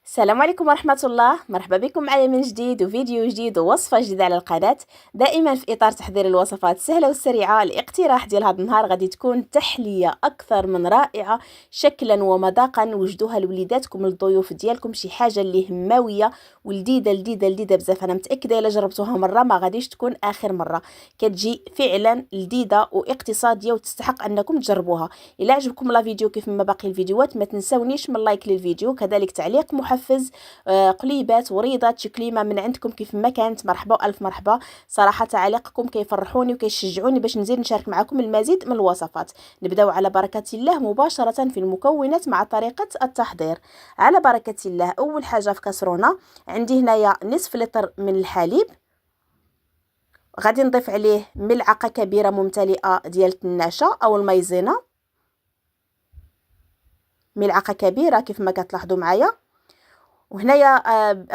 السلام عليكم ورحمة الله. مرحبا بكم معايا من جديد وفيديو جديد ووصفة جديدة على القناة. دائما في إطار تحضير الوصفات السهلة والسريعة، الاقتراح ديال هذا النهار غادي تكون تحلية أكثر من رائعة شكلا ومذاقا وجدوها لوليداتكم الضيوف ديالكم، شي حاجة اللي هماوية ولذيذة لذيذة لذيذة بزاف. أنا متأكدة إلا جربتوها مرة ما غاديش تكون آخر مرة، كتجي فعلا لذيذة واقتصادية وتستحق أنكم تجربوها. إلا عجبكم لا فيديو كيف ما باقي الفيديوهات ما تنسونيش من لايك للفيديو، كذلك تعليق محفز، قليبات وريضات شي كلمه من عندكم كيف ما كانت مرحبا والف مرحبا. صراحه تعليقكم كيفرحوني وكيشجعوني باش نزيد نشارك معكم المزيد من الوصفات. نبداو على بركه الله مباشره في المكونات مع طريقه التحضير. على بركه الله، اول حاجه في كاسرونه عندي هنايا نصف لتر من الحليب، غادي نضيف عليه ملعقه كبيره ممتلئه ديال النشا او المايزينا، ملعقه كبيره كيف ما كتلاحظوا معايا. وهنايا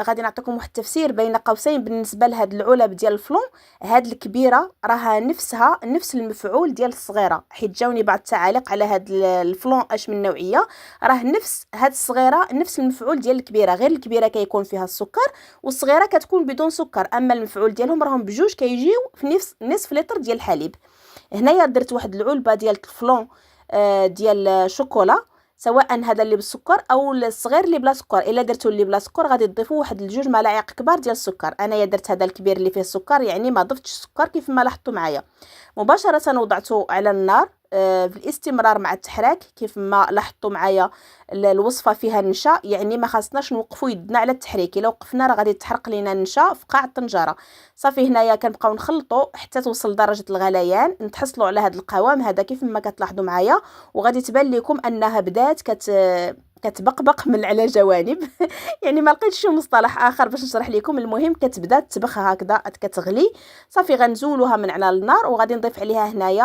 غادي نعطيكم واحد التفسير بين قوسين بالنسبه لهاد العلب ديال الفلون. هاد الكبيره راها نفسها نفس المفعول ديال الصغيره، حيت جاوني بعض التعاليق على هاد الفلون اش من نوعيه. راه نفس هاد الصغيره نفس المفعول ديال الكبيره، غير الكبيره كيكون فيها السكر والصغيره كتكون بدون سكر، اما المفعول ديالهم راهم بجوج كيجيو في نصف لتر ديال الحليب. هنايا درت واحد العلبه ديال الفلون ديال الشوكولا، سواء هذا اللي بالسكر او الصغير اللي بلا سكر. الا درتو اللي بلا سكر غادي تضيفوا واحد الجوج ملاعق كبار ديال السكر. انايا درت هذا الكبير اللي فيه السكر، يعني ما ضفتش السكر كيف ما لاحظتوا معايا. مباشره وضعته على النار بالاستمرار مع التحراك كيف ما لاحظتوا معايا. الوصفه فيها النشا، يعني ما خاصناش نوقفوا يدنا على التحريك، الا وقفنا راه غادي تحرق لينا النشا في قاع الطنجره. صافي هنايا كنبقاو نخلطوا حتى توصل درجه الغليان، نتحصلوا على هذا القوام هذا كيف ما كتلاحظوا معايا. وغادي تبان لكم انها بدات كتبقبق من على جوانب يعني ما لقيتش شي مصطلح اخر باش نشرح لكم. المهم كتبدا تبخ هكذا كتغلي. صافي غنزولوها من على النار وغادي نضيف عليها هنايا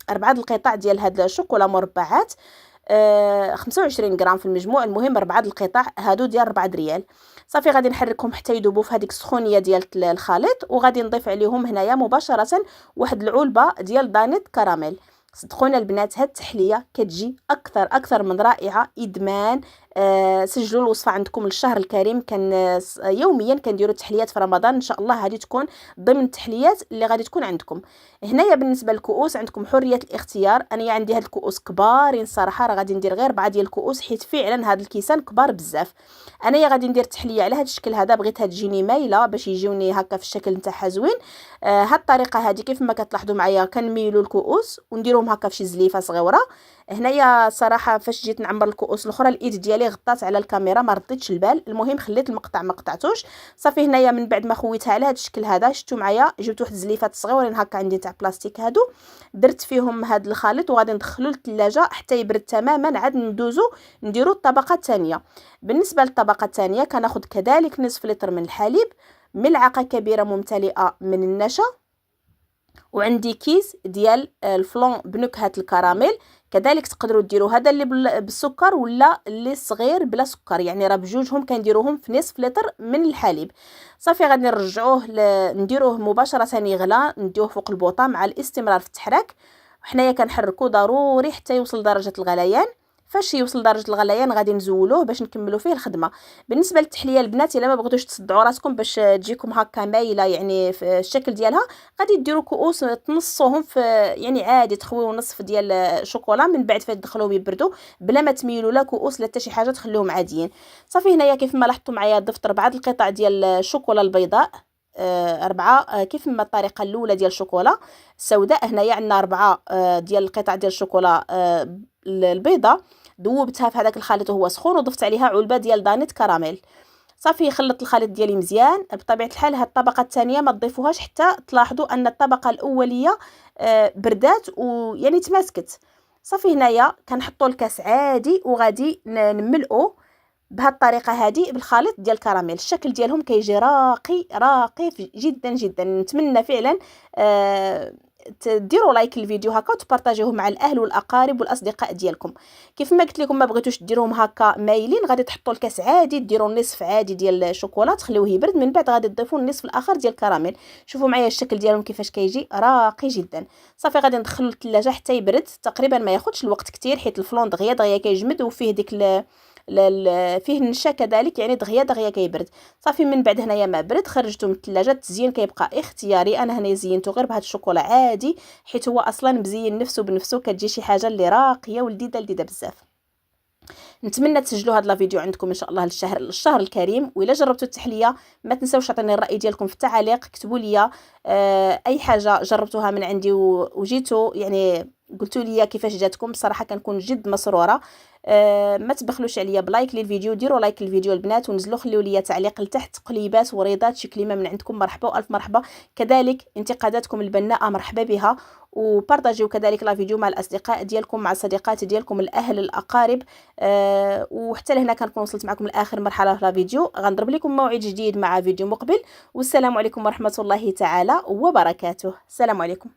أربعة القطع ديال هاد الشوكولا مربعات، 25 غرام في المجموع. المهم 4 القطع هادو ديال 4 ريال. صافي غادي نحركهم حتى يذوبوا في هذيك السخونيه ديال الخليط، وغادي نضيف عليهم هنايا مباشره واحد العلبه ديال دانيت كراميل. صدقونا البنات هاد التحليه كتجي اكثر من رائعه. ادمان. سجلوا الوصفه عندكم للشهر الكريم. كان يوميا كنديروا تحليات في رمضان، ان شاء الله هذه تكون ضمن التحليات اللي غادي تكون عندكم. هنايا بالنسبه للكؤوس عندكم حريه الاختيار. انا عندي هاد الكؤوس كبارين صراحه، راه غادي ندير غير 4 ديال الكؤوس حيت فعلا هاد الكيسان كبار بزاف. انايا غادي ندير تحليه على هاد الشكل هذا، بغيتها تجيني مايله باش يجيوني هكا في الشكل نتاعها زوين. هاد الطريقه هذه كيف ما كتلاحظوا معايا كنميلوا الكؤوس ونديروهم هكا في شي زليفه صغيره. هنايا صراحه فاش جيت نعمر الكؤوس الاخرى الايد ديالي غطات على الكاميرا ما رديتش البال، المهم خليت المقطع ما قطعتوش. صافي هنايا من بعد ما خويتها على هذا الشكل هذا شفتوا معايا، جبت واحد الزليفات صغيورين هكا عندي تاع بلاستيك هادو، درت فيهم هذا الخليط وغادي ندخلو للثلاجه حتى يبرد تماما. عاد ندوزو نديرو الطبقه الثانيه. بالنسبه للطبقه الثانيه كناخذ كذلك نصف لتر من الحليب، ملعقه كبيره ممتلئه من النشا، وعندي كيس ديال الفلون بنكهه الكراميل. كذلك تقدروا ديروا هذا اللي بالسكر ولا اللي صغير بلا سكر، يعني راه بجوجهم كنديروهم في نصف لتر من الحليب. صافي غادي نرجعوه نديروه مباشره يغلى، نديوه فوق البوطه مع الاستمرار في التحراك. حنايا كنحركو ضروري حتى يوصل درجه الغليان. فاش يوصل درجه الغليان غادي نزولوه باش نكملوا فيه الخدمه. بالنسبه للتحليه البنات الا ما بغيتوش تصدعوا راسكم باش تجيكم هكا مايله يعني في الشكل ديالها، غادي ديروا كؤوس تنصوهم في، يعني عادي تخويو نصف ديال الشوكولا من بعد فاش تدخلوهم يبردوا بلا ما تميلوا لا كؤوس لا حتى شي حاجه، تخليهم عاديين. صافي هنايا كيف ما لاحظتوا معايا ضفت 4 القطع ديال الشوكولا البيضاء، 4 كيف ما الطريقه الاولى ديال الشوكولا السوداء. هنايا عندنا 4 ديال القطع ديال الشوكولا البيضاء، ذوبتها في هذاك الخليط وهو سخون وضفت عليها علبه ديال دانيت كراميل. صافي خلطت الخليط ديالي مزيان. بطبيعه الحال هاد الطبقه الثانيه ما تضيفوهاش حتى تلاحظوا ان الطبقه الاوليه بردات ويعني تماسكت. صافي هنايا كنحطوا الكاس عادي وغادي نملؤه بهذه الطريقه هذه بالخليط ديال الكراميل. الشكل ديالهم كيجي راقي جدا جدا. نتمنى فعلا ديروا لايك للفيديو هكا وتبارطاجيوه مع الاهل والاقارب والاصدقاء ديالكم. كيف ما قلت لكم ما بغيتوش ديروهم هكا مايلين، غادي تحطوا الكاس عادي ديروا النصف عادي ديال الشوكولا تخليوه يبرد، من بعد غادي تضيفوا النصف الاخر ديال الكراميل. شوفوا معايا الشكل ديالهم كيفاش كيجي راقي جدا. صافي غادي ندخلو للثلاجه حتى يبرد، تقريبا ما ياخذش الوقت كتير حيت الفلون دغيا كيجمد وفيه ديك فيه النشا كذلك، يعني دغيا دغيا كيبرد. صافي من بعد هنايا ما برد خرجته من الثلاجه. التزيين كيبقى اختياري، انا هنا زينته غير بهذا الشوكولا عادي، حيت هو اصلا مزين نفسه بنفسه، كتجي شي حاجه اللي راقيه ولذيذه لذيذه بزاف. نتمنى تسجلوا هذا الفيديو عندكم ان شاء الله الشهر الكريم. والا جربتوا التحليه ما تنساوش تعطيني الراي ديالكم في التعاليق، كتبوا لي اي حاجه جربتوها من عندي وجيتوا يعني قلتوا لي كيفاش جاتكم. بصراحه كنكون جد مسروره. ما تبخلوش عليا بلايك للفيديو، ديروا لايك للفيديو البنات، ونزلوا خليوا لي تعليق لتحت، تقليبات وريضات شي كلمه من عندكم مرحبا والف مرحبا. كذلك انتقاداتكم البناءه مرحبا بها، وبارطاجيو كذلك لا فيديو مع الاصدقاء ديالكم، مع الصديقات ديالكم، الاهل الاقارب. وحتى لهنا كنكون وصلت معكم لاخر مرحله في الفيديو. غنضرب لكم موعد جديد مع فيديو مقبل، والسلام عليكم ورحمه الله تعالى وبركاته. السلام عليكم.